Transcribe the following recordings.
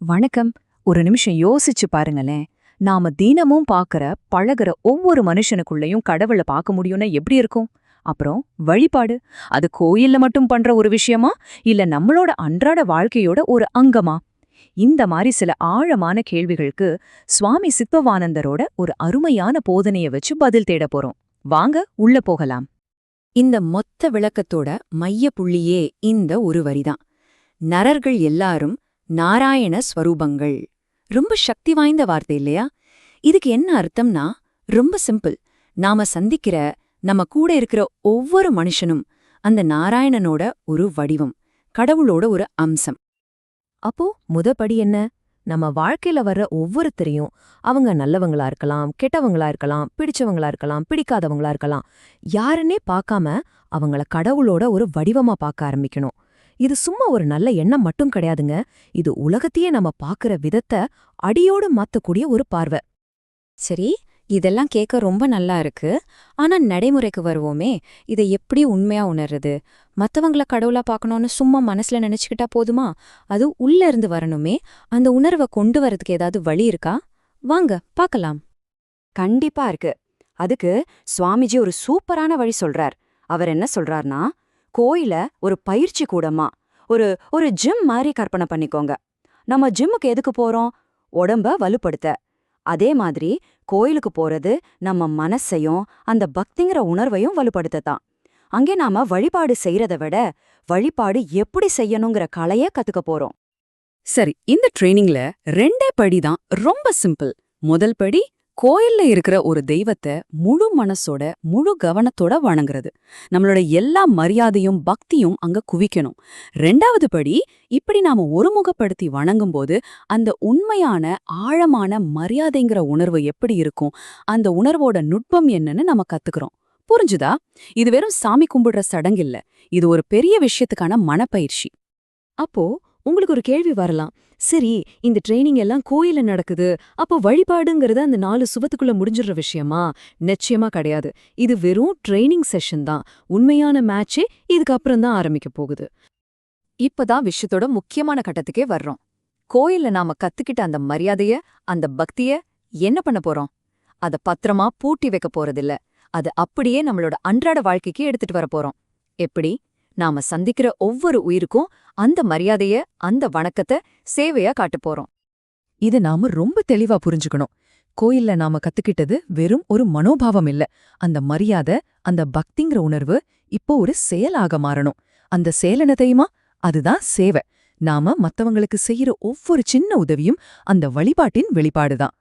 வணக்கம். ஒரு நிமிஷம் யோசிச்சு பாருங்களேன். நாம தினமும் பாக்குற, பழகுற ஒவ்வொரு மனுஷனுக்குள்ளயும் கடவுள பார்க்க முடியும்னா எப்படி இருக்கும்? அப்புறம் வழிபாடு, அது கோயில்ல மட்டும் பண்ற ஒரு விஷயமா? இல்ல நம்மளோட அன்றாட வாழ்க்கையோட ஒரு அங்கமா? இந்த மாதிரி சில ஆழமான கேள்விகளுக்கு சுவாமி சித்பவானந்தரோட ஒரு அருமையான போதனைய வச்சு பதில் தேட போறோம். வாங்க உள்ள போகலாம். இந்த மொத்த விளக்கத்தோட மைய புள்ளியே இந்த ஒரு வரிதான். நரர்கள் எல்லாரும் நாராயண ஸ்வரூபங்கள். ரொம்ப சக்தி வாய்ந்த வார்த்தை இல்லையா? இதுக்கு என்ன அர்த்தம்னா, ரொம்ப சிம்பிள். நாம சந்திக்கிற, நம்ம கூட இருக்கிற ஒவ்வொரு மனுஷனும் அந்த நாராயணனோட ஒரு வடிவம், கடவுளோட ஒரு அம்சம். அப்போ முதப்படி என்ன? நம்ம வாழ்க்கையில வர்ற ஒவ்வொருத்தரையும், அவங்க நல்லவங்களா இருக்கலாம், கெட்டவங்களா இருக்கலாம், பிடிச்சவங்களா இருக்கலாம், பிடிக்காதவங்களா இருக்கலாம், யாருன்னே பார்க்காம அவங்கள கடவுளோட ஒரு வடிவமா பார்க்க ஆரம்பிக்கணும். இது சும்மா ஒரு நல்ல எண்ணம் மட்டும் கிடையாதுங்க. இது உலகத்தையே நம்ம பார்க்கற விதத்தை அடியோடு மாத்தக்கூடிய ஒரு பார்வை. சரி, இதெல்லாம் கேட்க ரொம்ப நல்லா இருக்கு. ஆனா நடைமுறைக்கு வருவோமே, இதை எப்படி உண்மையா உணர்றது? மத்தவங்கள கடவுளா பார்க்கணும்னு சும்மா மனசுல நினைச்சுக்கிட்டா போதுமா? அது உள்ள இருந்து வரணுமே. அந்த உணர்வை கொண்டு வரதுக்கு ஏதாவது வழி இருக்கா? வாங்க பார்க்கலாம். கண்டிப்பா இருக்கு. அதுக்கு சுவாமிஜி ஒரு சூப்பரான வழி சொல்றார். அவர் என்ன சொல்றார்னா, கோயில ஒரு பயிற்சி கூடமா, ஒரு ஒரு ஜிம் மாதிரி கற்பனை பண்ணிக்கோங்க. நம்ம ஜிம்முக்கு எதுக்கு போறோம்? உடம்ப வலுப்படுத்த. அதே மாதிரி கோயிலுக்கு போறது நம்ம மனசையும் அந்த பக்திங்கிற உணர்வையும் வலுப்படுத்தத்தான். அங்கே நாம வழிபாடு செய்யறத விட வழிபாடு எப்படி செய்யணுங்கிற கலைய கத்துக்க போறோம். சரி, இந்த ட்ரெய்னிங்ல 2 படிதான் ரொம்ப சிம்பிள். முதல் படி, கோயில்ல இருக்கிற ஒரு தெய்வத்தை முழு மனசோட முழு கவனத்தோட வணங்குறது. நம்மளோட எல்லா மரியாதையும் பக்தியும் அங்க குவிக்கணும். 2வது படி, இப்படி நாம ஒருமுகப்படுத்தி வணங்கும்போது அந்த உண்மையான ஆழமான மரியாதைங்கிற உணர்வு எப்படி இருக்கும், அந்த உணர்வோட நுட்பம் என்னன்னு நம்ம கத்துக்கிறோம். புரிஞ்சுதா? இது வெறும் சாமி கும்பிடுற சடங்கில்ல, இது ஒரு பெரிய விஷயத்துக்கான மனப்பயிற்சி. அப்போ உங்களுக்கு ஒரு கேள்வி வரலாம். சரி, இந்த ட்ரைனிங் எல்லாம் கோயில்ல நடக்குது, அப்போ வழிபாடுங்கிறது அந்த 4 சுவத்துக்குள்ள முடிஞ்சிடுற விஷயமா? நிச்சயமா கிடையாது. இது வெறும் ட்ரைனிங் செஷன் தான். உண்மையான மேட்சே இதுக்கு அப்புறம் தான் ஆரம்பிக்க போகுது. இப்பதான் விஷயத்தோட முக்கியமான கட்டத்துக்கே வர்றோம். கோயில்ல நாம கத்துக்கிட்ட அந்த மரியாதைய, அந்த பக்திய என்ன பண்ண போறோம்? அத பத்திரமா பூட்டி வைக்க போறதில்ல. அது அப்படியே நம்மளோட அன்றாட வாழ்க்கைக்கு எடுத்துட்டு வர போறோம். எப்படி? நாம சந்திக்கிற ஒவ்வொரு உயிருக்கும் அந்த மரியாதைய, அந்த வணக்கத்தை சேவையா காட்டப் போறோம். இது நாம ரொம்ப தெளிவா புரிஞ்சுக்கணும். கோயில்ல நாம கத்துக்கிட்டது வெறும் ஒரு மனோபாவம் இல்ல. அந்த மரியாதை, அந்த பக்திங்கிற உணர்வு இப்போ ஒரு செயலாக மாறணும். அந்த செயல் என்ன தெரியுமா? அதுதான் சேவை. நாம மத்தவங்களுக்கு செய்யற ஒவ்வொரு சின்ன உதவியும் அந்த வழிபாட்டின் வெளிப்பாடுதான்.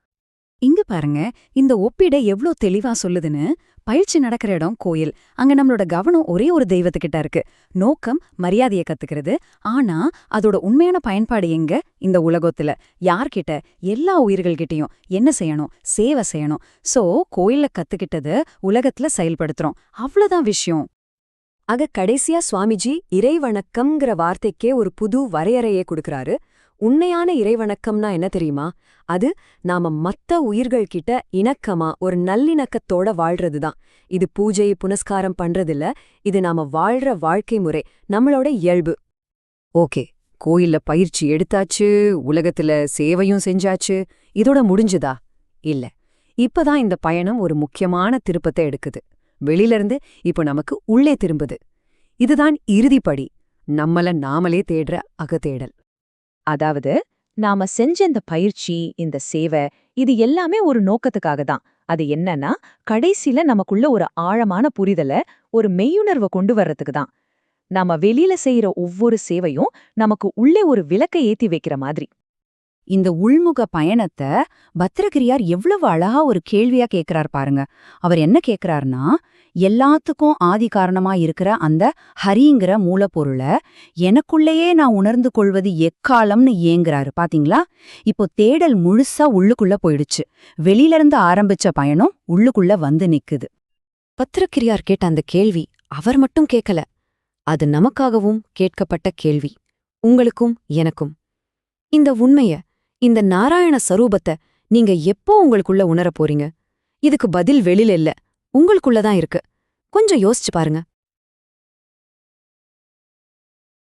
இங்க பாருங்க, இந்த ஒப்பீடு எவ்ளோ தெளிவா சொல்லுதுன்னு. பயிற்சி நடக்கிற இடம் கோயில். அங்க நம்மளோட கவனம் ஒரே ஒரு தெய்வத்துக்கிட்ட இருக்கு. நோக்கம் மரியாதையை கத்துக்கிறது. ஆனா அதோட உண்மையான பயன்பாடு எங்க? இந்த உலகத்துல யார்கிட்ட? எல்லா உயிர்கள்கிட்டயும் என்ன செய்யணும்? சேவை செய்யணும். சோ கோயில்ல கத்துக்கிட்டது உலகத்துல செயல்படுத்துறோம். அவ்வளவுதான் விஷயம். ஆக கடைசியா சுவாமிஜி இறைவணக்கம்ங்கிற வார்த்தைக்கே ஒரு புது வரையறையே கொடுக்கறாரு. உண்மையான இறைவணக்கம்னா என்ன தெரியுமா? அது நாம மத்த உயிர்கள் கிட்ட இணக்கமா ஒரு நல்லிணக்கத்தோட வாழ்றதுதான். இது பூஜை புனஸ்காரம் பண்றதில்ல. இது நாம வாழ்ற வாழ்க்கை முறை, நம்மளோட இயல்பு. ஓகே, கோயில்ல பயிற்சி எடுத்தாச்சு, உலகத்துல சேவையும் செஞ்சாச்சு. இதோட முடிஞ்சுதா? இல்ல. இப்பதான் இந்த பயணம் ஒரு முக்கியமான திருப்பத்தை எடுக்குது. வெளியிலிருந்து இப்போ நமக்கு உள்ளே திரும்புது. இதுதான் இறுதிப்படி, நம்மள நாமளே தேடுற அகத்தேடல். அதாவது, நாம செஞ்ச இந்த பயிற்சி, இந்த சேவை, இது எல்லாமே ஒரு நோக்கத்துக்காக தான். அது என்னன்னா, கடைசில நமக்குள்ள ஒரு ஆழமான புரிதல, ஒரு மெய்யுணர்வை கொண்டு வர்றதுக்கு தான். நாம வெளியில செய்யற ஒவ்வொரு சேவையும் நமக்கு உள்ளே ஒரு விளக்கை ஏத்தி வைக்கிற மாதிரி. இந்த உள்முக பயணத்தை பத்திரகிரியார் எவ்வளவு அழகா ஒரு கேள்வியா கேக்குறார் பாருங்க. அவர் என்ன கேக்குறாருன்னா, எல்லாத்துக்கும் ஆதி காரணமா இருக்கிற அந்த ஹரிங்கிற மூலப்பொருளை எனக்குள்ளேயே நான் உணர்ந்து கொள்வது எக்காலம்னு ஏங்குறாரு. பாத்தீங்களா? இப்போ தேடல் முழுசா உள்ளுக்குள்ள போயிடுச்சு. வெளியில இருந்து ஆரம்பிச்ச பயணம் உள்ளுக்குள்ள வந்து நிக்குது. பத்திரகிரியார் கேட்ட அந்த கேள்வி அவர் மட்டும் கேட்கல. அது நமக்காகவும் கேட்கப்பட்ட கேள்வி. உங்களுக்கும் எனக்கும். இந்த உண்மைய, இந்த நாராயண சரூபத்தை நீங்க எப்போ உங்களுக்குள்ள உணரப் போறீங்க? இதுக்கு பதில் வெளியில இல்ல, உங்களுக்குள்ளதான் இருக்கு. கொஞ்சம் யோசிச்சு பாருங்க.